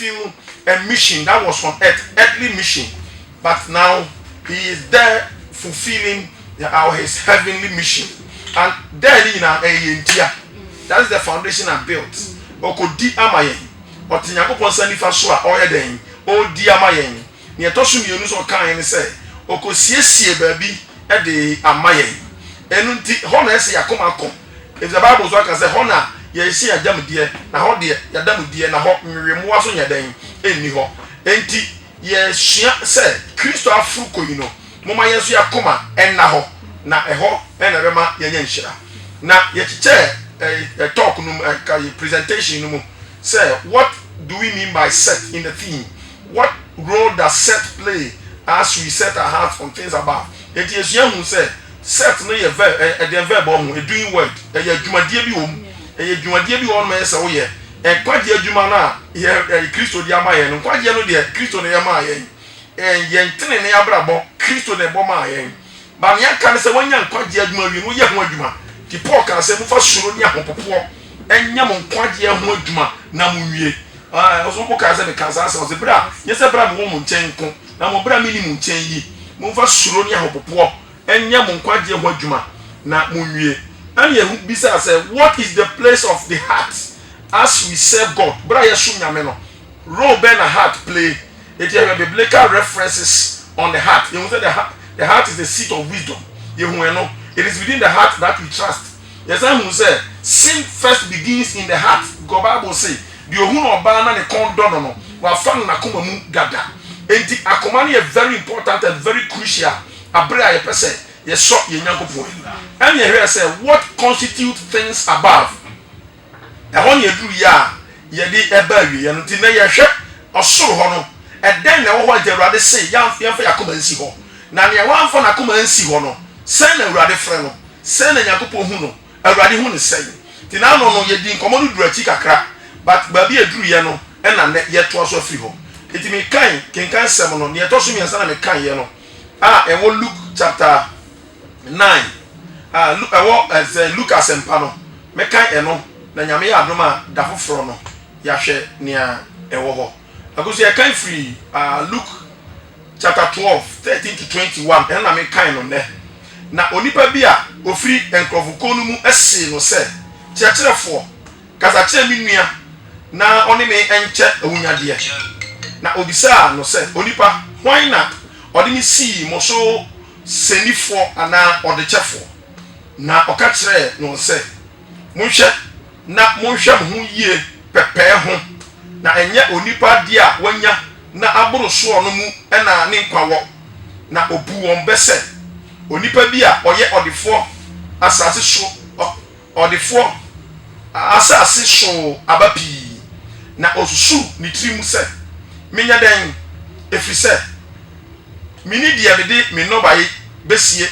fulfill a mission that was on earth, earthly mission, but now he is there fulfilling his heavenly mission. And there that is the foundation I built. Okodi amayen, otinyankopon sanifa so a oyeden, odi amayen. Ne etosu mienu so kan ne say, okosiesie baabi e de amayen. Enu nti ho na ese yakoma kom. If the Bible so can say ho na ye si adam die, na ho de yadam die na ho nwemo so nyadan enni ho. Enti ye sua say Kristo afruko yi no, moma yeso yakoma enna ho na eho ena bema yenye nhira. Na ye chiche a talk presentation say what do we mean by set in the theme? What role does set play as we set our hearts on things above? It is young who say set no ye verb a doing word a jumadie bi hom a jumadie bi on me say wo ye e kwade adwuma na ye Kristo di amaye no kwade no de Kristo ne yama ye ye ntene ne abrabo Kristo ne bo ma ye ba ne aka ne say wanya kwade adwuma wi no ye ho adwuma ti Paul kan say mufa suro ni ahopopo enya mo kwade ho adwuma na mo wie oso mo kan say me kan say say bra ye say bra mo nchen ko na mo bra mi ni mo nchen yi mo fa suro ni ahopopo enya mo kwade ho adwuma na mo wie and ye bisa say what is the place of the heart as we serve God? Bra yesu nyame no role ben a heart play. It is biblical references on the heart. You say the heart is the seat of wisdom. You know, it is within the heart that we trust. Yes, I will say sin first begins in the heart. God Bible say the ohun oba na ne kondo no wa fan na koma mu gada. Enti akoma na very important and very crucial. Abra ye pese ye so ye nyankopon. And ye hear say what constitute things above. Ehon ye duru ya ye di eba wi ye no ti na ye hwe osoro ho no eden na wo ho Awurade say yamfa yakoma nsi ho na ne wamfa na koma nsi ho no sen na Awurade frɛ no sen na nyankopon hu no Awurade hu ne sen ti na no no ye di nkomo no duru achi kakra but baabi eduru ye no e na ne ye to aso afiri ho eti me kenkan sem no ne to so mi ansa na me kan ye no e wo Luke chapter 9 Luke asempa no me kan e no na nyame ya adoma da foforo no ya hwe nia ewo ho akoso ya kan free Luke chapter 12 13 to 21 and na me kan no ne na onipa bi a ofiri enkrofoko no mu ese no se kyekyerefo kasa kye mi nua na oni me enche awunyade na obisa no se onipa hwan na odi mi si mo so senifo ana odechefo na okakire no se munhwe na monhwe ho yie pepe ho na enye onipa dia wanya na aboro so no mu na ne nkwawo na obu won bese onipa bi a oye odefo asase so odefo asase so abapi na osusu ni trimu se menya den efrise mini dia bede me no baye besie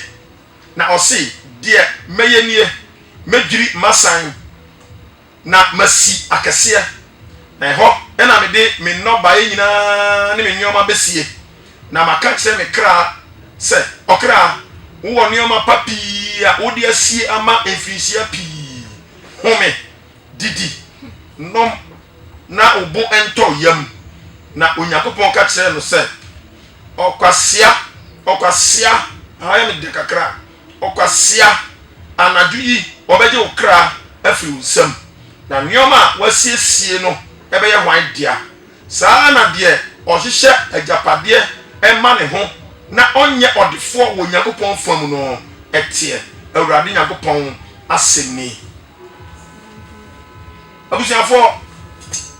na osi dia meyenie medwiri masan na masi akese na ho na me de me no baye nyina ne me nyoma besie na maka kire me kra se okra wo nyoma papi a wo de asie ama efirisia pi home didi nom na obo ento yam na onyakopon ka kire no se okwasia aya me de kakra okwasia anadu yi obeje okra afiri usam na nyoma wasiesie no ebe ye hwan dia saa na de ohihye agapade ema ne ho na onye odefo wo nyakopon fam no etie Awurade nyakopon asemi abusiafo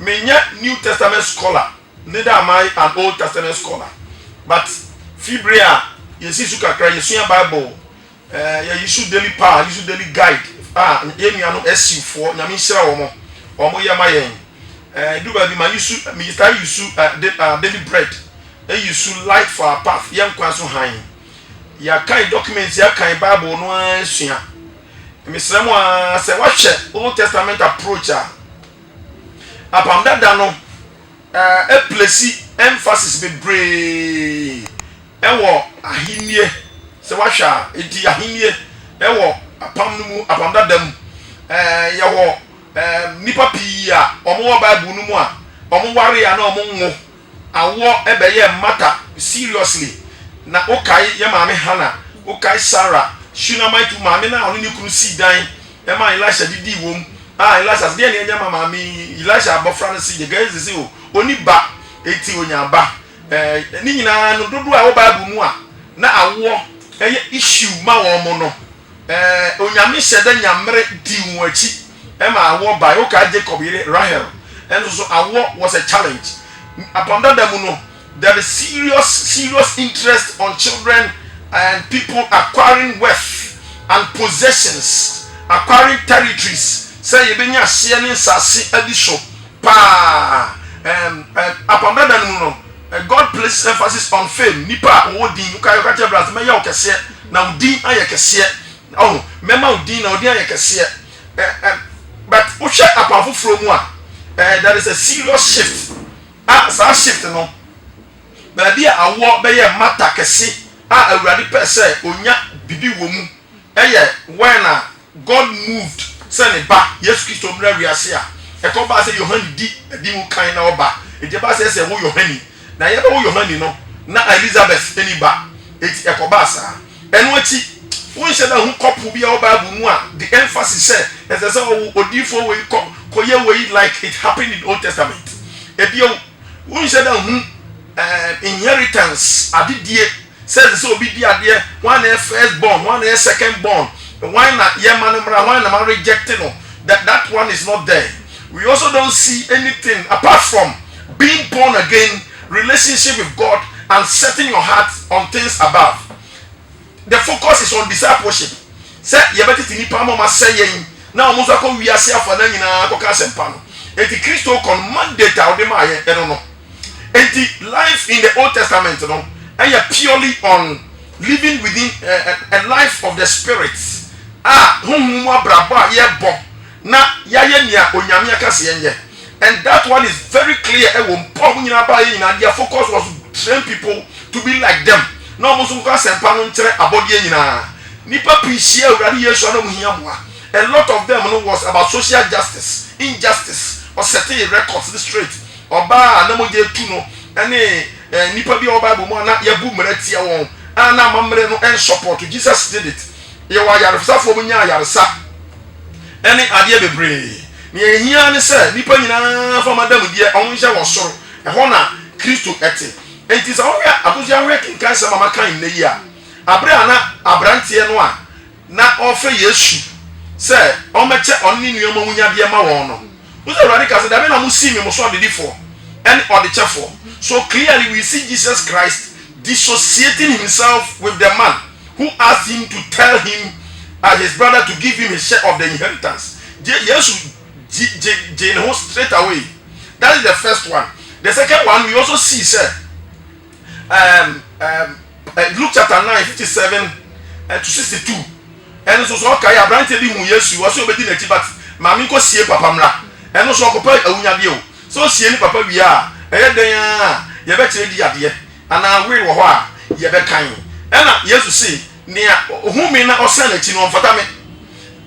menya New Testament scholar neither am I an Old Testament scholar but Fibria yesisu kakra yesua Bible ya yisu daily power yisu daily guide yemia no SC4 nyame hira wo mo yema yen do ba bi ma yisu mi start yisu daily bread yisu light for our path yen kwa so han ya kai documents ya kai Bible no asua mi sremo se wa hwe Old Testament approach apam dada no a place emphasis be brave ewo ahinie se wa hwa edi ahinie ewo apam no mu apam dada mu ye wo nipa pi a omo Bible no mu a omo ware ya na omo ngo awo ebeye matter seriously na okai ye maame Hannah okai Sarah Shunammite maame na oni kunu si dan e ma Elisha didi wom Elisha de ne nyama maame Elisha abofra no si ye guys si o oni ba eti onya ba ni nyina no dodo a wo Bible mu a na awo eye issue ma wo mo no onyame hyede nyamre di nwachi e ma awo ba okai Jacob yire Rahel and so awo was a challenge upon that no there is serious interest on children and people acquiring wealth and possessions, acquiring territories. Say you benya share ni sase addition pa upon that no God places emphasis on fame. Nipa odin you ka tell brother me ya okese na odin ayekese oh mema odin na odin ayekese but o share upon from one there is a serious shift so shift no baby awo be ye matter kese awurade pe say onya bibi wo mu when God moved say ne ba Yesu Kristo mra wiase a ekoba say Yohani di mu kan na oba ejeba say wo Yohani na ye be wo Yohani no na Elizabeth eni ba eti ekoba sa eno achi won she da hu couple bi a oba bu mu a the emphasis say as say odifo we koye we like it happened in Old Testament ebio won she da hu inheritance adidie says so be ade one first born one second born why not ye manumra why na man rejecting no that one is not there. We also don't see anything apart from being born again, relationship with God, and setting your heart on things above. The focus is on discipleship. Say ye better tini pa mama saying now almost ako wiase afana nyina akoka sempa no enti Kristo kon mandate awde ma ye no enti life in the Old Testament no and purely on living within a life of the spirit humu abraba ye bo na yaye nia onyame akase yenye and that one is very clear e won pom nyina ba ye nyina their focus was to train people to be like them no mo so kwa sempa no ntere abode nyina nipa pishia urade Yesu na muhia moa. A lot of them was about social justice, injustice, or setting records straight or ba na mo je tu no ene nipa bi o Bible mo na yabu mratia won ana mamre no en support Jesus did it. Ye wa yaresa fo munya yaresa ene ade bebre ni ehia ne se nipa nyina fa madam die on hye wo soro e ho na Kristo ete enti sa wo ya abuja working kan se mama kan ne yi a abre ana abrantie no a na ofe Yesu say o meche onni nuoma munya de ma won no wo se radical say da me na mu see me mo so de for and or the chefo. So clearly we see Jesus Christ dissociating himself with the man who asked him to tell him as his brother to give him a share of the inheritance. Jesus straight away. That is the first one. The second one we also see say Luke chapter 9 57 to 62. And so okay Abraham tell him Yesu was obedi na ti but mami ko sie papa mra. And so ko pa awunya de o. So sie ni papa wi a eye den a ye be kire di ade ana we wo ho a ye be kan. Ena Yesu say nia humi na osan na chi no mfata me.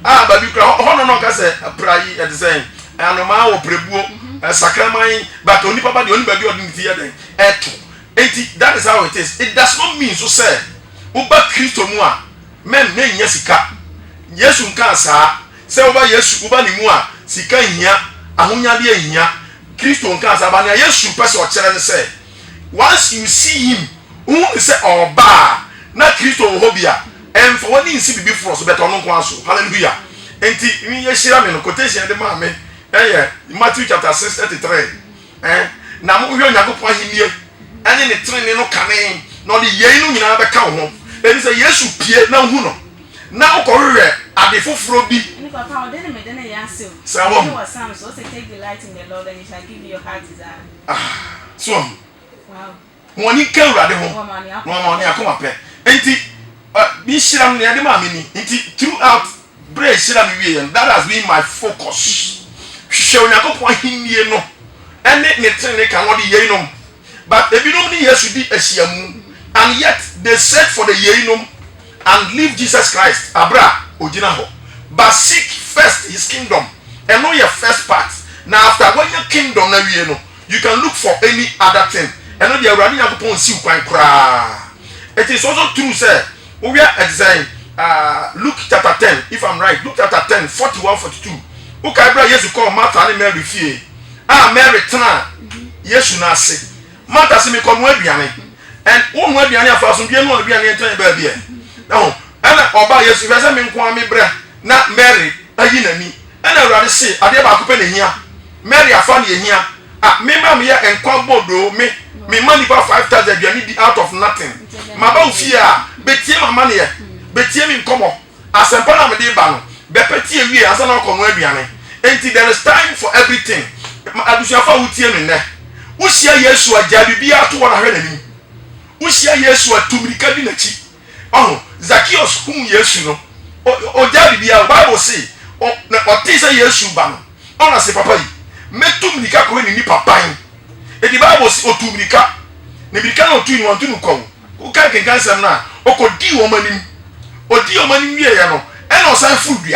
Ba bi kra ho no ka say prai e de say anoma wo prebuo sakraman but oni papa de oni ba bi odin ti ye den eto. That is how it is. It does not mean so say uba Kristo mu a men nya sika Yesu nka saa say uba Yesu uba ni mu a sika hia ahonya de hia Kristo nka saa ba na Yesu pese o kire ne say once you see him who say oba na Kristo wo bia emfa woni nsi bibi fro so beto no nko aso hallelujah enti mi ye shira me no quotation de ma me Matthew chapter 6:33 na mo hwe Onyankopon ahimie ane ne trene no kane no de yei no nyina be ka ho eni say Yesu pie na hu no na okorwe ade foforo bi ni papa o de me de na yaso so what Psalm so say take delight in the Lord and he shall give you your heart desire so wow woni ka urade ho no ma ni akoma pe enti bi shiram ne ade ma me ni enti throughout break shiram wi and that has been my focus hwe Onyankopon ahimie no ene ne trene ka wo de yei no. But if you don't need Yesu di esiamu, and yet they search for the yeinum and leave Jesus Christ, abra ojina ho. But seek first his kingdom, and know your first part. Now after when your kingdom na wiye no, you can look for any other thing. And the Iranian Yapon see quite cry. It is also true, sir. We are at saying Luke chapter 10, if I'm right, Luke chapter 10, 41, 42. Who can bring yes to call Martha and Mary fear? Mary Tana, yes, you not say. Martha see me come where and one way behind for some bien one behind the baby. No, and Oba yes, if I mean Kwame Bra, not Mary, a yinani, and I rather say, I never open here. Mary, I found you here. Me here and Kwambo do me money for 5,000, you need out of nothing. My bow fear, bet ye my money, bet ye in come as a panama de ban, bepetia we as an alcohol behind. And there is time for everything. I do suffer with you in there. Usia Yesu a Jabibia to one already. Usia Yesu a Tumika Dinachi. Oh, Zacchaeus, whom Yesu know. O Jabibia, Bible say, or Tisa Yesu ban. Honestly, Papa, met Tumika going in Papa. And the Bible says, O Tumika, Nebika no 2 in 1 to come. Who can't cancel now? O could do woman in or dear money, and also food.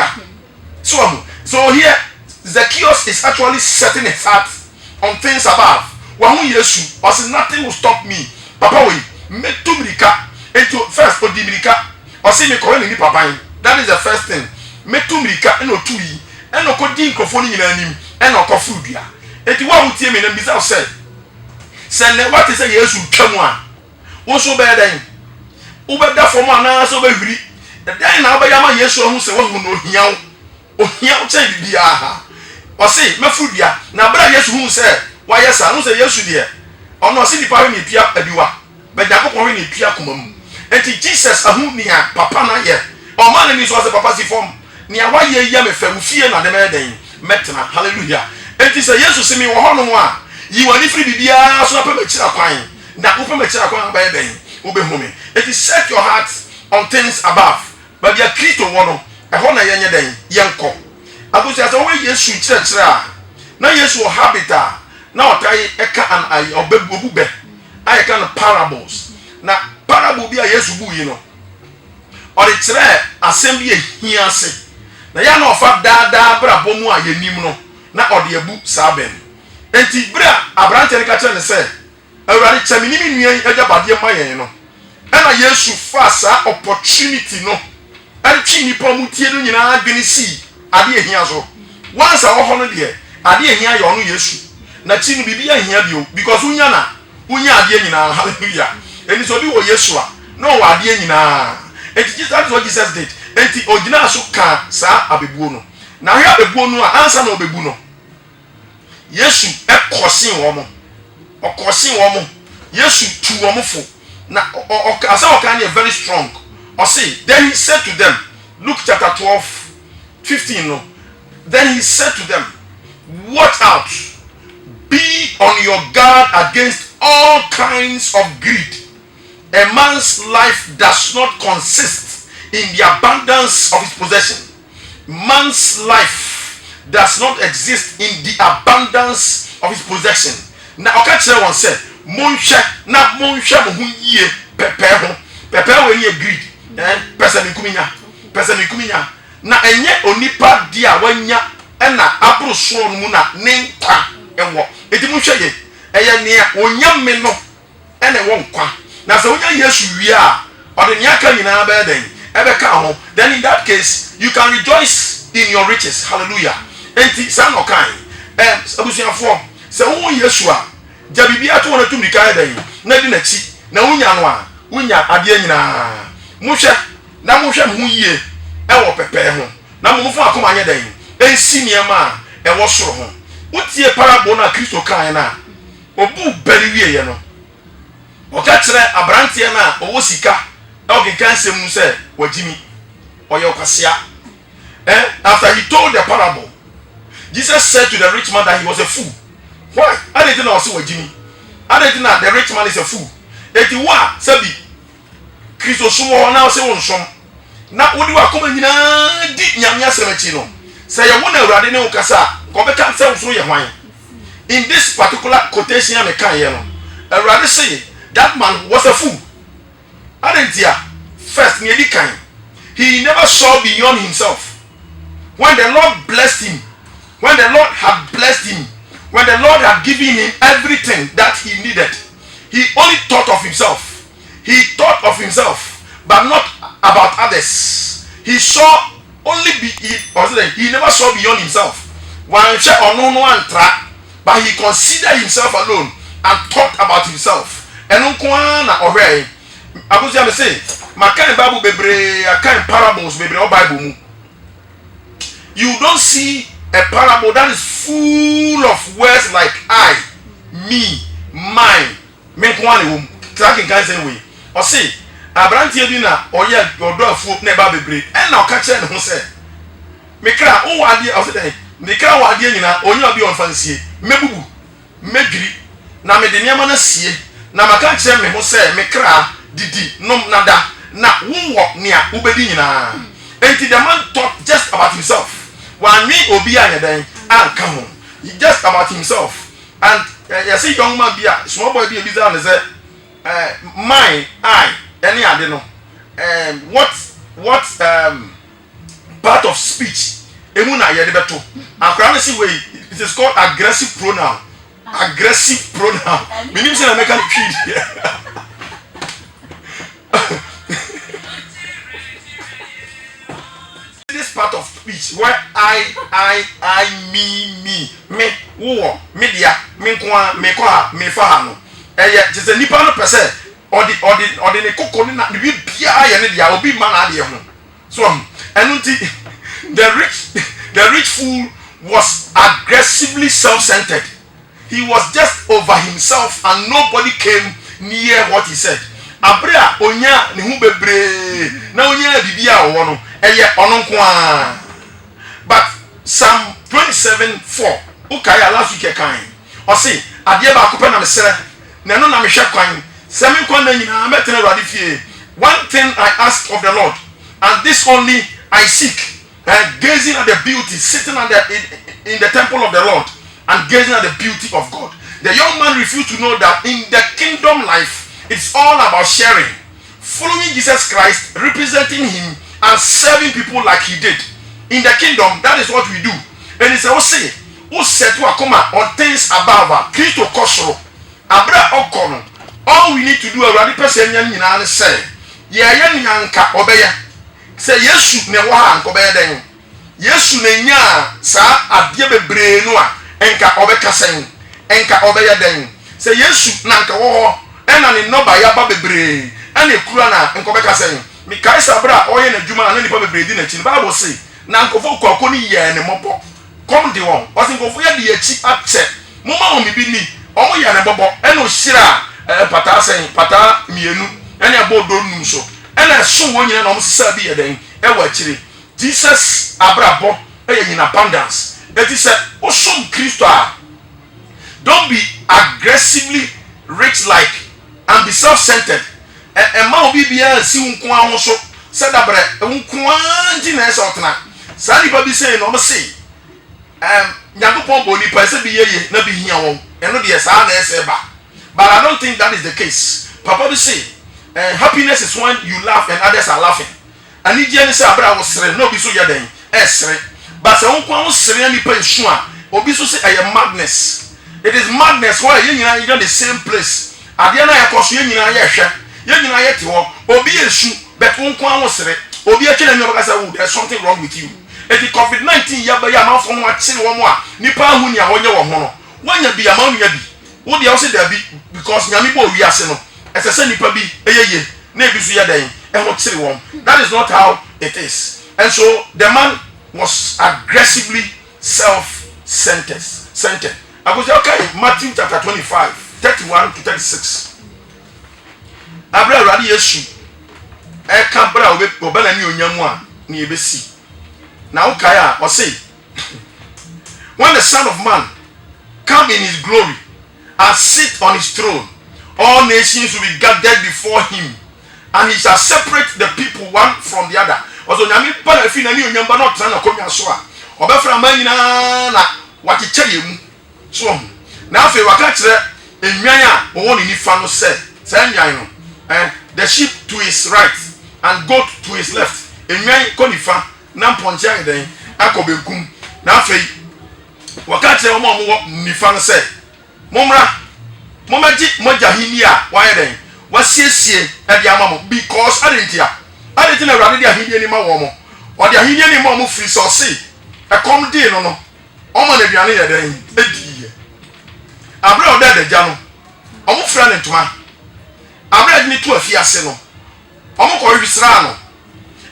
So here, Zacchaeus is actually setting his heart on things above. One Yesu, was nothing will stop me. Papa, we make Tumika into first for Dimika, or see me calling me Papa. That is the first thing. Make Tumika and no 2 and no coding cophony in him and no cofudia. And the one who tell me and Bizarre said, send what is a Yesu come one. Also bad then. Uber that for one answer very. The day now by Yama Yesu who say one who know Hiao. Oh, Hiao say the or say, my food ya. Now, brother, yes, who said, why, yes, I don't say yes, you dear. Or no, see the power in the Pia Edua, but the Papa in the Pia Kumum. And to Jesus, a whom near Papa not yet. Or man is was a papacy form. Near why ye yam if you fear not the maiden. Metna, hallelujah. And to say yes to see me one on one. You are free to be a snap of a children. Now, open a children by then. Ube home. It is set your heart on things above. But you are clear to one. A honor young day, young cop. I was as always yes, you church. Now, yes, your habitat. Now, I can I obey Bube. I can parables. Now, parable be a yes, you know. Or it's rare assembly here say. Now, you know, for da brabomo, I nimno. Now, or the book saben. And Tibra, a branch and catcher and say, I ran it a minimum about your mind, no. And I yes, you fast opportunity, no. And Chini Pomutian in our Benisi. I did here so. Once our 100 year, I did hear your own yes. Nachin be here because Unyana dear in our hallelujah. And it's only Yeshua. No idea in our. And that's what Jesus did. And the original so can sa abebuno. Now here the bono answer no bebuno. Yesu a crossing woman. Or crossing woman. Yesu to woman for. Now or kind of very strong. Or say, then he said to them, Luke chapter 12. 15 no. Then he said to them, watch out, be on your guard against all kinds of greed. A man's life does not consist in the abundance of his possession. Man's life does not exist in the abundance of his possession. Now okay, one said, Monsha na monsha muye pepe when you greed. Person in kumina. Na enye onipa dia wanya na abroso no mu na ne nkwa ewo enti mu hweye eye ne onya me no ene wo nkwa na se onya Yesu wi a ode ne aka nyina ba den ebeka ho, then in that case you can rejoice in your riches. Hallelujah. Enti san okan abusuafo se wo Yesu a ja bibia to wona tumi kan den na di na chi na wonya no a wonya ade nyina mu hwe na mu hwe mu yie ewo pepe ho na mo mfo akoma anye dan ensi niema ewo soro ho wotie parable na Kristo kan na obu bari wie no o ka kire abrantie na owo sika o ke kan sem se wagimi oyo kwasia after he told the parable, Jesus said to the rich man that he was a fool. Why? I didn't know wagimi. I didn't know the rich man is a fool. Eti wa sabi Kristo sumo na se won som na wodi wa koma nyina di nyamya semechi no say you wona urade ne ukasa ko be kan se so ye hwan. In this particular quotation am kan ye no urade say that man was a fool. Adentia first nearly kind. He never saw beyond himself. When the Lord blessed him, when the Lord had blessed him, when the Lord had given him everything that he needed, he only thought of himself. He thought of himself, but not about others. He saw only he never saw beyond himself. But he considered himself alone and thought about himself. And I was going to say, my kind Bible bebre, I kind parables bebre or Bible. You don't see a parable that is full of words like I, me, mine, make one tracking guys anyway. Or say, Abrantia dinner or yeah, or do a foot never bebre, and now catch it who said, Mekra, oh, idea of the day. Mekra, what idea, only be on fancy, mebu, megri, na me the Yamana see, na ma can't tell me who say, Mekra, didi, no nada, na who walk near Ubedina. And the man thought just about himself. When me Obia then and come on, he just about himself. And you see, young man be a small boy be a bizarre and say, mine, I, any I don't know. What part of speech? Emuna yedebeto. And currency way it is called aggressive pronoun. Aggressive pronoun. Meaning say I make a kid. This part of speech where I, me, wo, media, me kwa, me fahano. Just a nipa no person or the coco na the bia ya ne dia obi man ade ho. So and the rich fool was aggressively self-centered. He was just over himself and nobody came near what he said. Abrea onya ne hu bebre na onya bibia wo no eye ononkwa. But Psalm 27:4 ukaya last week kan o say ade ba ko pe na mesere na no na me hwe kwan se me kwan na nyina metena Awurade fie. One thing I ask of the Lord, and this only I seek, gazing at the beauty, sitting in the temple of the Lord and gazing at the beauty of God. The young man refused to know that in the kingdom life, it's all about sharing, following Jesus Christ, representing him and serving people like he did. In the kingdom, that is what we do. And it's also who said to Akoma on things above Christo Kosro, Abra Okono. All we need to do a radical person and say, Yanka Obeya. Say yes, ne wa Obeya then. Yes, Nenya, sa Adiabe Brenoa, Enka Obeka saying, Enka Obeya then. Say yes, Nanka War, and an no by Yaba Bre, and a Kurana, and Kobeka saying, Mikai Sabra, or in a Juma and any public breeding in the Bible say, Nanko Kokoni and a mopo. Come the one, wasn't go for the cheap upset. Mama me be me, oh ya bobo, and no shira, pata saying, pata mienu, and a board don't so. And I saw one year almost Sabia then, chili. Jesus abrabo, in abundance. That is a awesome Christo. Don't be aggressively rich like and be self-centered. And ma bibia si unkwa ho so said abre unkwa ntina esotna. Sani ba bi say no say Nyakopon boni pa se bi yeye na bi hia won. Eno de sa na ese ba. But I don't think that is the case. Papa bi say happiness is when you laugh and others are laughing. And if you say abra wo sere no bi so ye den esere. But se unkwa wo sere ni pa nsu a obi so say I am madness. It is madness why you are in the same place. Adia na yakoso ye nyina ye hwe. Ye nyina ye te ho. Obi esu but unkwa wo sere. Obi a chele me baka say there's something wrong with you. It is COVID-19 yaba ya ma fon wa chile wo mo a nipa hu ni a wonye wo ho no. Wanya bi ama nya bi. Wo de also there be because nyame bo wi ase no. Ese se nipa bi eyeye na ebi so ye den. E ho chile wo. That is not how it is. And so the man was aggressively self-centered. I go say okay, Matthew chapter 25, 31 to 36. Abra radi Yesu e ka bra obana ni onyamu a na ebesi. Na ukaya o say when the Son of Man come in his glory and sit on his throne, all nations will be gathered before him, and he shall separate the people one from the other. Also nyame pa na fi na ni onyamba na otra na komia so a obefra man nyina na wakiche yemu. So now if you waka kire enwan a wo ni nifa no say enwan no the sheep to his right and goat to his left. Enwan ko nifa na mponche den akobenkum. Na afei wakati omo mo nifa no say momra momaji moja hini a wayeden wasiesie e dia mamo because adentia na urade dia hini ni ma wo mo o dia hini ni ma mo free so see e come dey no omo na duane ye den edi abra o da ja no omo fra ne ntoma abra ni to afiase no omo ko wisra no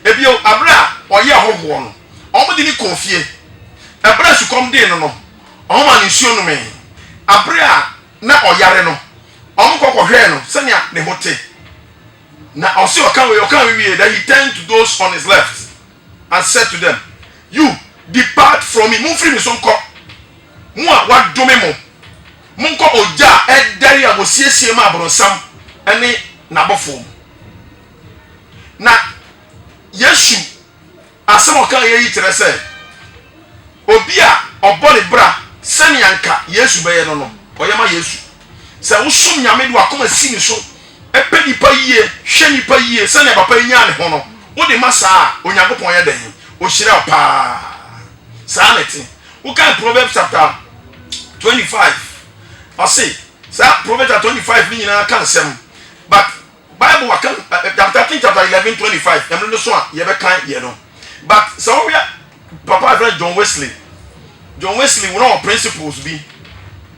ebio abra oye ahoho no omo di ni konfie abra su come dey no omo ma ni suo no me abra na oyare no omo kokohwe no senia ne hote na osi okan we that he turned to those on his left and said to them, you depart from me. Mun free me son ko mu a wadome mo mun ko oja edari abosiesie ma abronsam ene nabofo na Yesu asem okan ye yi tere se obi a obole bra senia nka Yesu beye no oyama Yesu se wosum nyame do akoma sini so epe nipa yie hwe nipa yie se ne papa nya ne ho no wo de masa onyankopon ye den o hira pa sanity who can Proverbs chapter 25 I say Proverbs chapter 25 ni na kan sem but Bible wa kan chapter 11 25 em no so ye be kan ye no but so we papa friend John Wesley one of principles be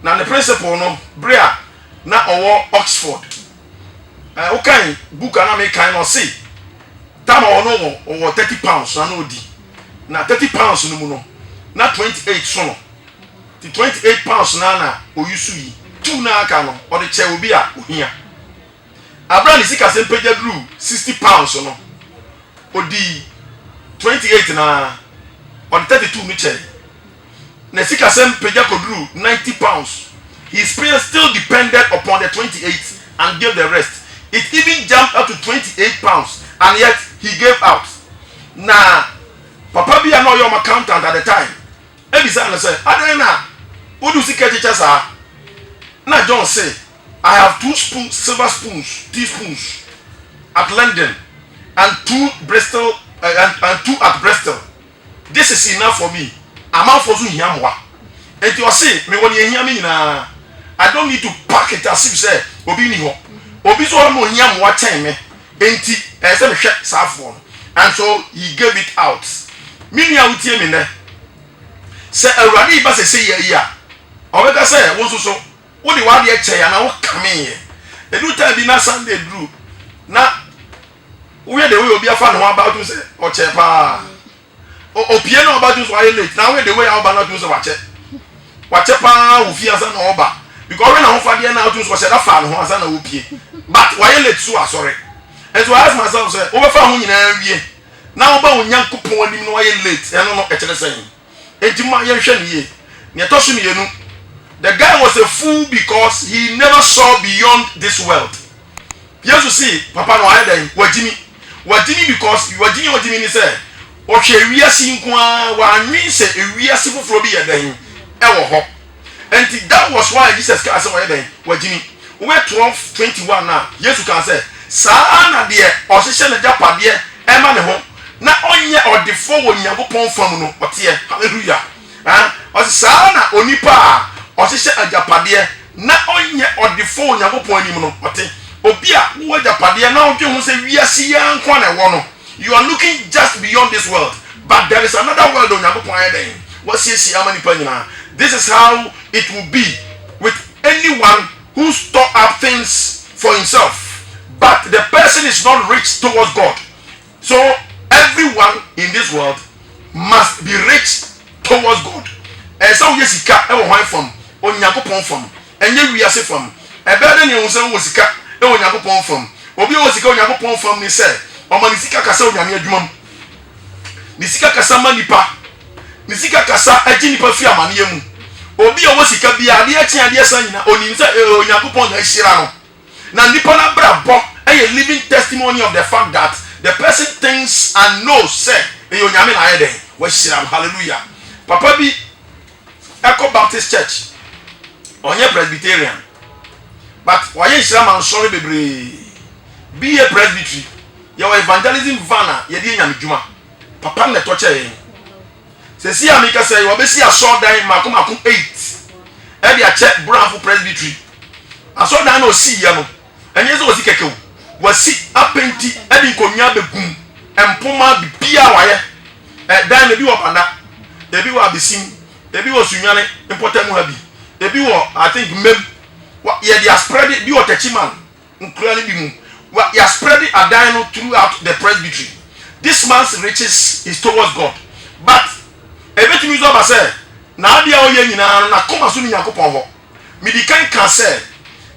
na the principle no bria na owo Oxford o kan book na me kan no say tama ono o 30 pounds na no di na 30 pounds no mu no na 28 so no the 28 pounds na o yusu yi tu na aka no o de che obi a ohia abra ni sika se peja dru 60 pounds no o di 28 na o de 32 mi che na sika se peja kodru 90 pounds. His prayer still depended upon the 28 and gave the rest. It even jumped up to 28 pounds and yet he gave out. Now, Papa be no your accountant at the time. Every son said, Adena, what do you see teachers are? Now John say, I have 2 silver spoons, teaspoons at London and 2 Bristol and 2 at Bristol. This is enough for me. I'm out for you here. And you say, me when you hear me na I don't need to pack it as if say obi ni ho obi so mo nyam wa chen me enti e say me hwe safo and so he gave it out mini a wutie me ne say awurade ba say ye ya obeka say wo so wo de wa de che ya na wo kame ye edu time bi na Sunday drew na wo ye de we obi afa no about to say o che pa o pie no about to so I late na we de we about not to say wa che pa wo fi asa na oba because when I offer the now to so say that fa no ho asa na wo pie but why late so sorry and so I ask myself say o be fa ho nyina wie na oba onyankopon anim no why late e no e kire say ejima ye hwe ne ye ne to so ne yenu the guy was a fool because he never saw beyond this world. Jesus see papa no aye den wajimi because wajimi ni say o hwe wiase nko a wa anwen say wiase foforo bi ye den e wo ho. And that was why Jesus can say wajimi we 12:21 now Jesus can say saa na de o hye na japade e ma ne ho na onye odefo wo nyagopon fam no ote hallelujah o saa na onipa o hye ajapade na onye odefo wo nyagopon anim no ote obi a wo ajapade na odwe ho se wiase ya nko na wo no you are looking just beyond this world but there is another world on nyagopon ayen what see amani panyina. This is how it will be with anyone who store up things for himself, but the person is not rich towards God. So everyone in this world must be rich towards God. And so yesika e wo hwan fam onyankopon fam enye wiase fam e be de ne hunsan wo sika e onyankopon fam obi wo sika onyankopon fam ni say o ma ni sika kasa onyame adwumam ni sika kasa manipa ni sika kasa agini pa fi amane yemu obi o sika bia de achi ade asa nyina onim se onyankopon na hira no na nipa na brabo a living testimony of the fact that the person thinks and knows say onyame na ayede wa hira. Hallelujah. Papa bi Echo Baptist Church onye Presbyterian but why hira man sorry bebre be a presbytery your evangelism vana ye de nyame djuma papa na toche yen Se si amika say you obesi asodan makomakum 8 e dia che Branfo Presbytery asodan na osi ye no enye se osi kekewu wasi apenti e di nkonya begum empoma bibia waye dan na bi wo panda ebi wo abesim ebi wo sunwane important mu ha bi ebi wo I think mem ye dia spread bi wo tachiman nkurani bi mu ya spread adan throughout the presbytery. This man's riches is towards God, but everything is over say na dia o ye nyina na koma so nyankopon ho medican can say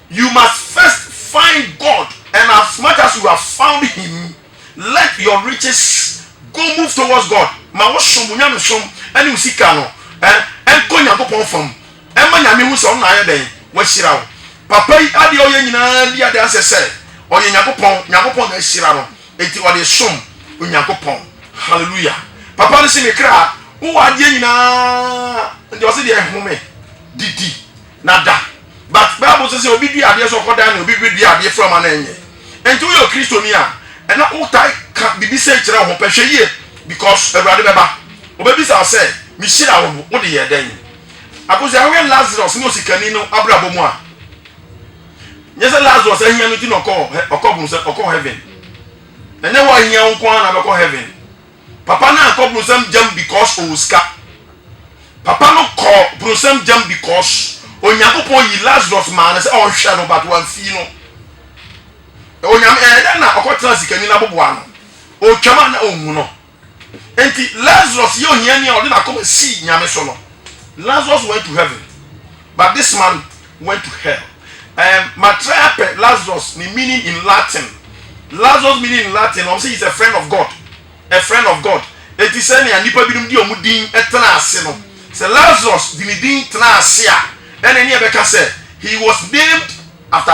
you must first find God, and as much as you have found him, let your riches go move towards God. Ma wo som nya me som ani usika no en ko nyankopon fam en ma nyame hu so na aye den wa hira wo papa yi ade o ye nyina dia de asese o ye nyankopon na hira no enti o de som nyankopon. Hallelujah. Papa ni se me kra wo ade nyina ndi o se de ehome didi nada, but Bible says obi di ade so koda na obi di ade from ana enye enti wo yo Kristonia and na utai ka bibi se kira ho pehwe ye because Ewurade beba obebi sa say mi hira wo de ye den akosi awe Lazarus no sikani no abrabo mu a nyese Lazarus ahia no ti no okọ heaven and then why here unko na be heaven papa na akọ brusam jam because o ska papa no call brusam jam because Onyankopon yi Lazarus man say on hwe no but one fi no onyam na okotran sikani na bobo ano o twama na onhu no enti Lazarus ye ohia ni o de na come see nyame so no. Lazarus went to heaven, but this man went to hell. Matriape Lazarus meaning in Latin. Lazarus meaning in Latin, obviously he's a friend of God. A friend of God. It is saying and nipa bidum di omudin etna ase no. So Lazarus dinidin tna ase a. And then Rebecca said he was named after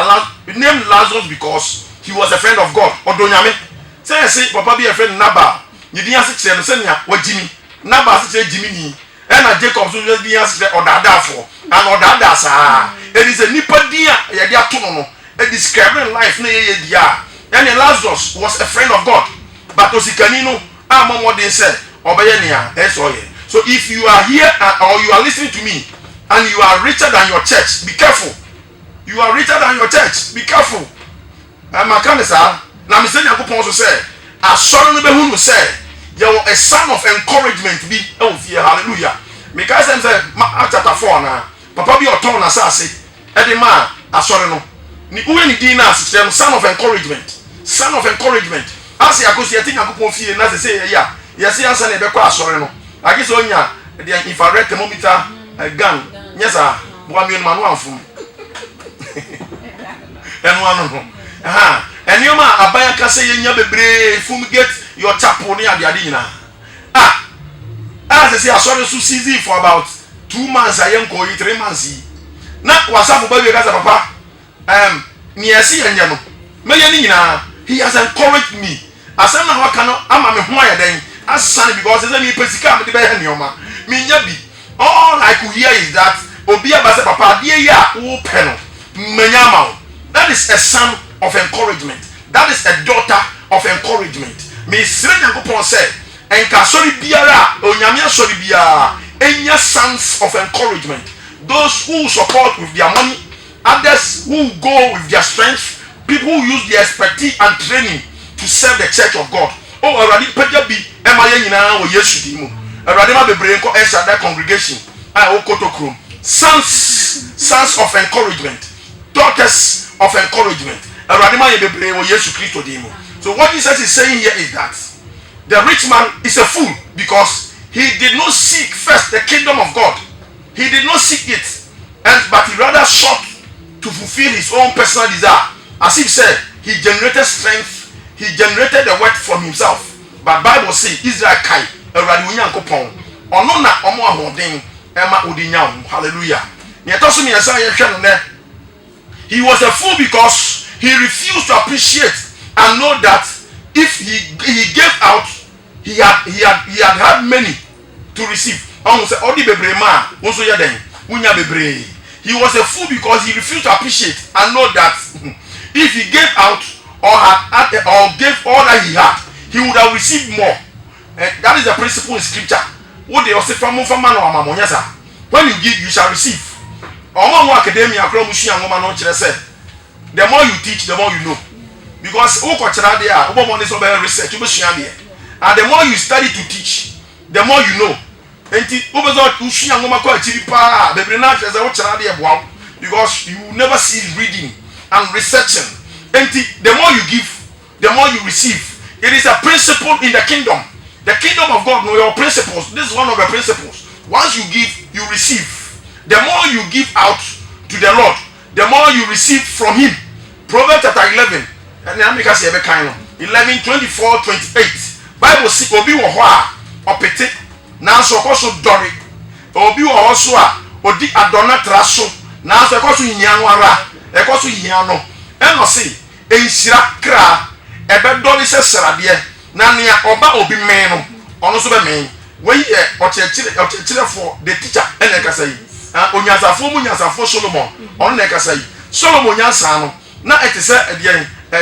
named Lazarus because he was a friend of God. Odonyame. Say papa be a friend Naba. You didn't say no say wa Jimmy. Naba say Jimmy ni. And Jacob so just be answer odada for. And odada sa. It is a nipa dia ye dia to no. A describing life na ye dia. And Lazarus was a friend of God. But Osikanino amon they say obeye nia esoye. So if you are here or you are listening to me and you are richer than your church, be careful. You are richer than your church, be careful. Makanisa na me say Yakopon so say asoro no be hu say you are a son of encouragement be fear. Hallelujah. Because them say chapter 4 na papa bi oton na sase e de ma asoro no ni uwe ni din na asem son of encouragement. Son of encouragement. As yakosi eti Yakopon fie na say ya yes answer na be kwa asoro no agise onya the infrared thermometer gun nyesa bo mi no manu anfum enu anu no enioma abaya kase yenya bebre fumigate your chapel ni ade nyina as say asoro so season for about 2 months ayenko 3 months na wasafo ba wi kasa papa ni esi yenya no meye ni nyina he has encouraged me asem na waka no ama me ho ayeden asan because say me pesika me de be enioma me nya bi all I could hear is that obi abase papa de ya wo pe no manyama. That is a son of encouragement. That is a daughter of encouragement. Me sire Yakopon say enka sori biara onyame sori biara enya sons of encouragement. Those who support with their money, others who go with their strength, people who use their expertise and training to serve the church of God. Oh already peja bi emaye nyina wo Yesu di mu. Already ma bebre nko that congregation. I okotokrom. Sons of encouragement. Daughters of encouragement. Already ma bebre wo Yesu Kristo di mu. So what Jesus is saying here is that the rich man is a fool because he did not seek first the kingdom of God. He did not seek it, but he rather sought to fulfill his own personal desire. As if said, he generated strength, he generated the wealth from himself. But Bible says Israel kai already Nyankopon ono na omo ahoden ema odinya. Hallelujah. He was a fool because he refused to appreciate and know that if he gave out, he had had many to receive. He was a fool because he refused to appreciate and know that if he gave out or gave all that he had, he would have received more. That is the principle in scripture. What they also from man or mamonyasa. When you give, you shall receive. Omo academia akro mushi angoma no kire say. The more you teach, the more you know. Because o ko kira there, obo money so be research, you be sua there. And the more you study to teach, the more you know. Enti obo so ushi angoma ko achiri pa, bebre na kire say o kira there boa. Because you never see reading and researching. Enti the more you give, the more you receive. It is a principle in the kingdom. The kingdom of God know your principles. This is one of the principles. Once you give, you receive. The more you give out to the Lord, the more you receive from Him. Proverbs chapter 11. And I make us say 11, 24, 28. Bible says, Obi wo ho a opete na so koso dori. Obi wo ho so a odi adona traso na so koso hia no ara. E koso hia no. E no say enhyira kra ebe dori se srade na nea oba obi men no ono so be men. When ye ochechire for the teacher ene ka say onyansafo mu nyansafo Solomon on na kasa yi Solomon nyansa no na etese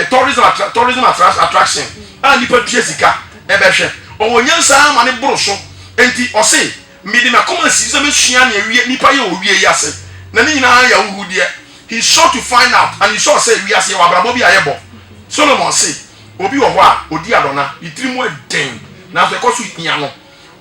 tourism attraction and nipa tue sika e be hwe o nyansa ma ne boro so enti o se midi ma come si so me sua na ewie nipa ye owie yase na ni nyina ya wuhudie. He sought to find out and he saw say we ase wa brabo bi ayebo. Solomon say obi wo ho a odi adona itirimu eden na so ekoso hia no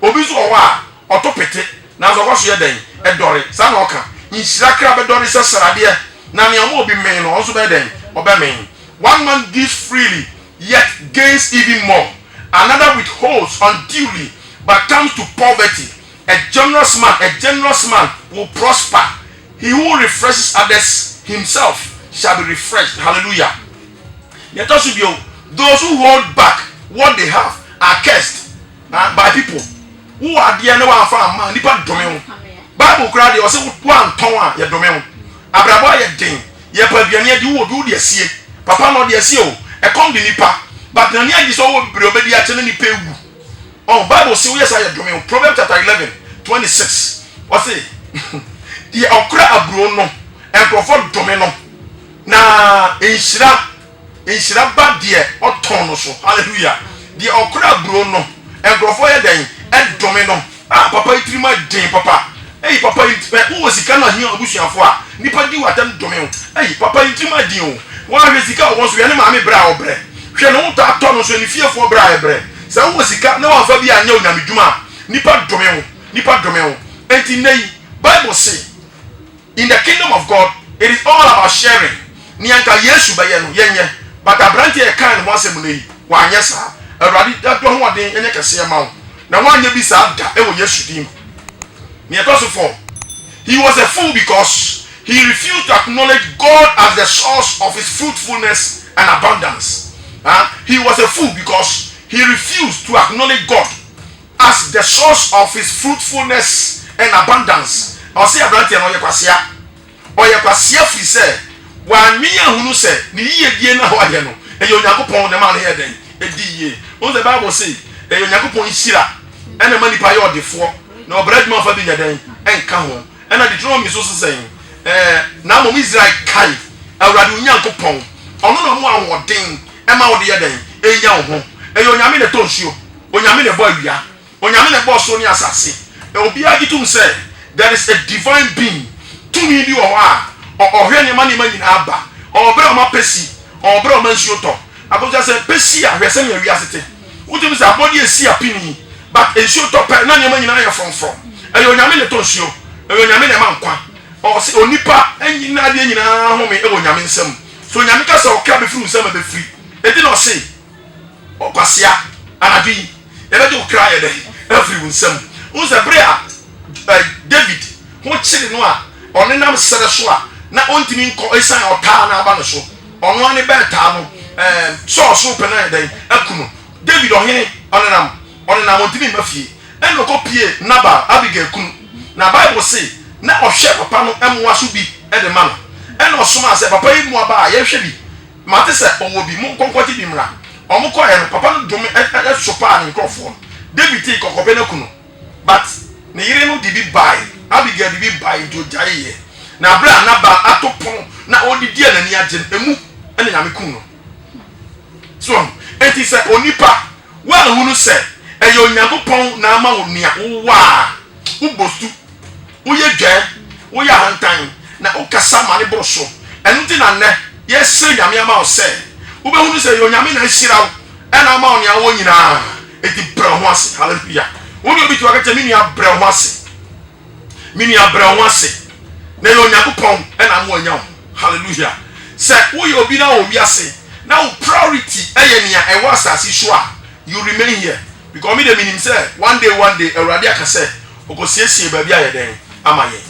obi so wo a otopete na so koso ye den edore sa na oka inhyira kra be dore se srade na ne omo obi men no so be den obe men. One man gives freely yet gains even more, another withholds unduly but comes to poverty. A generous man will prosper. He who refreshes others himself shall be refreshed. Hallelujah. Those who hold back what they have are cursed by people who are there no one for a man. Bible crowd they say one ton ya domain. Abrabo ya den. Ya pabiania di wo do de sie. Papa no de sie o. E come the nipa. But na nia di so wo bre obedi a chene nipa egu. Oh Bible say yes I domain. Proverbs chapter 11, 26. What say? The okra abro no. Enkrofo domain no. Na enhyira ba de oton no so. Hallelujah. The okra abro no. Enkrofo ye den e domain no. Ah papa itrima den papa. Hey papa who was sika na hia obusuafo a nipa di watam domain. Hey papa itrima din o. Wa hwe sika o wonso ye ne maame bra obre. Hwe no ta to no so ni fiefo bra ebre. Sa wo sika na wa fa bi anya onyamedwuma nipa domain. Enti nei Bible say in the kingdom of God it is all about sharing. Ni anka Yesu ba ye no yenye. But abrante e kan mo asem nei wa anya sa. Awurade da do ho oden enye kese ma wo. Na wa anya bi sa da e wo Yesu dim. He was a fool because he refused to acknowledge God as the source of his fruitfulness and abundance. He was a fool because he refused to acknowledge God as the source of his fruitfulness and abundance. I say Abraham oye kwasia fi say wa nwiya hunu say ni yiye die na wa ye no e ye Onyankopon na ma na he den e di ye. On the Bible say e ye Onyankopon hira e na mani pa ye odefo na obradman fa bi nyadan enka ho e na Deuteronomy so say na mo Israel kai Awurade Onyankopon ono no mo ahoden e ma wo de ye den e nya wo ho e ye Onyame ne tonsuo Onyame ne bo awia Onyame ne bo so ni asase e obi agitum say there is a divine being to me di wo a ohwe ne ma nyina aba obere o ma pesi obere o ma nsuo to akoja say pesi a hwese nya wi asete utim say abodi esi apini but nsuo to pe na nyama nyina ye from e Onyame ne tonsuo e Onyame ne ma nkwa o se onipa anyina de nyina home e Onyame nsem so Onyame ka say okra be firi nsem be firi e di no say okwasia anadwi e be de okra ye de e firi nsem unse bre a David ho chiri no a onenam sere so a na ontimi nko esan ota na aba no so ono ane be ta no so pe na den akuno David ohene onenam ontimi mafie eno kopie Nabal Abigail kunu na Bible say na ohwe papa no emwa so bi e de ma no eno soma se papa yi mu aba ye hwe bi mate se owo bi mu konkwati bi mra omukọ ye no papa no dome e so pa ne nkrofo David ti kokobe na kunu but ne yire no di bi bai Abigail di bi bai do jaye na bra Nabal atopon na odidi na ni agye emu ene nyame kun no so enti se onipa wa hunu se eyo Nyankopon na ama wo nia wa ubostu uye dwe uye hantan na ukasa mane broso enu ti na ne yes nyame ama o se ubehunu se yo nyame na hira ena ama o nia wo nyina eti bre ho ase hallelujah woni obi ti wakata mi nia bre ho ase mi nia bre ho ase na yo Nyankopon ena ama o nya hallelujah se uye obi na o wiase na priority eye nia e wa asase so a you remain here because me the meaning say one day Awurade aka say okosiesie ba bia ye den amaye.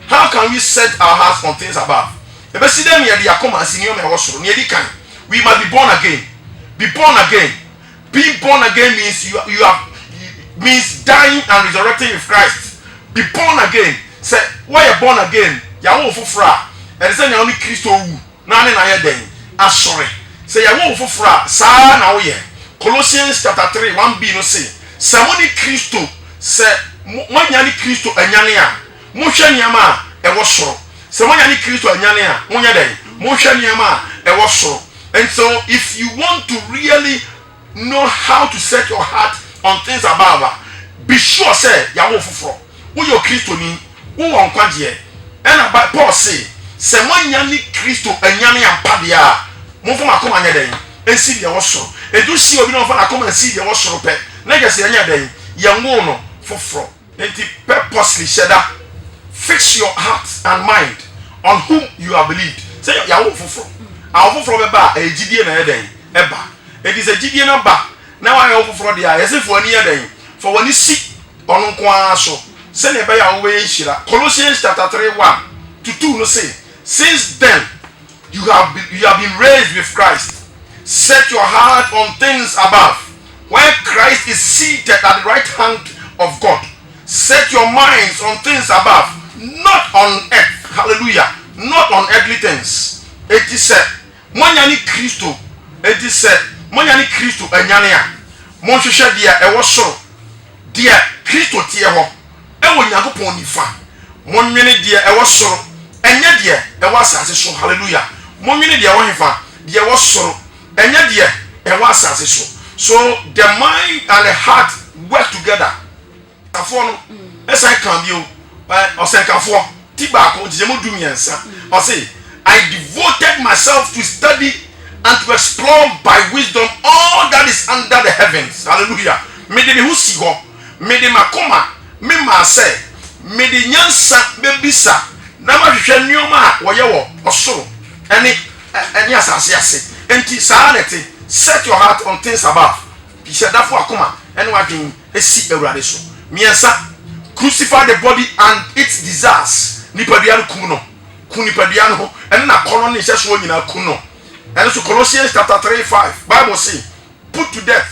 How can we set our hearts on things above? Ebe si dem ye dia koma asinio me wo soro ne di kan. We must be born again. Be born again. Being born again means means dying and resurrecting with Christ. Be born again. Say why you born again? Ya wo fofora. E say na oni Kristo wu. Na ne na ye den. Asore. Say ya wo fofora sa na wo ye. Colossians chapter 3 1b no say samoni Kristo say monya ni Kristo anyane a mohwe niama e wo soro se monya ni Kristo anyane a monya den mohwe niama e wo soro. And so if you want to really know how to set your heart on things above, be sure say ya wo foforo wo yo Kristo ni wo won kwaje and Paul say se monya ni Kristo anyane ampade a mo fo makoma nya den ensi de wo soro edu si obi no fa na come see the worship pe na je se anya den ye ngo no foforo enti purposely sheda fix your heart and mind on whom you have believed say ya wo foforo a foforo be ba ejidie na eden eba enti se jidie na ba na wa ya foforo de a yesefo ani eden for wani si onu nko aso se ne be ya wo we hira. Colossians chapter 3 1 to 2 no say since then you have been raised with Christ. Set your heart on things above, where Christ is seated at the right hand of God. Set your minds on things above, not on earth. Hallelujah. Not on earthly things. It is said, Monyani Christo. It is said, Monyani Christo enyania. Monshesha dia ewo soro. Dia Christo tie ho. Ewo Nyankopon nifa. Monwene dia ewo soro. Enya dia ewo asase so. Hallelujah. Monwene dia ewo hefa. Dia ewo soro. Enya dia ewa asase so. So the mind and the heart work together. Afo no esa kan bio o se kanfo ti ba ko je mo dumiensa o say I devoted myself to study and to explore by wisdom all that is under the heavens. Hallelujah. Me de hu si ho me de makoma me ma say me de nyansa bebisa na ma hwehwe nneoma wo ye wo osoro eni asase ase. Enti saanete set your heart on things above. Bishadafo akoma ene wadwen esi Awurade so. Miensa crucify the body and its desires. Nipadua no kum no. Ku nipadua no ho ene na kono ne hyeso nyina kum no. Ene so Colossians chapter 3:5 Bible say put to death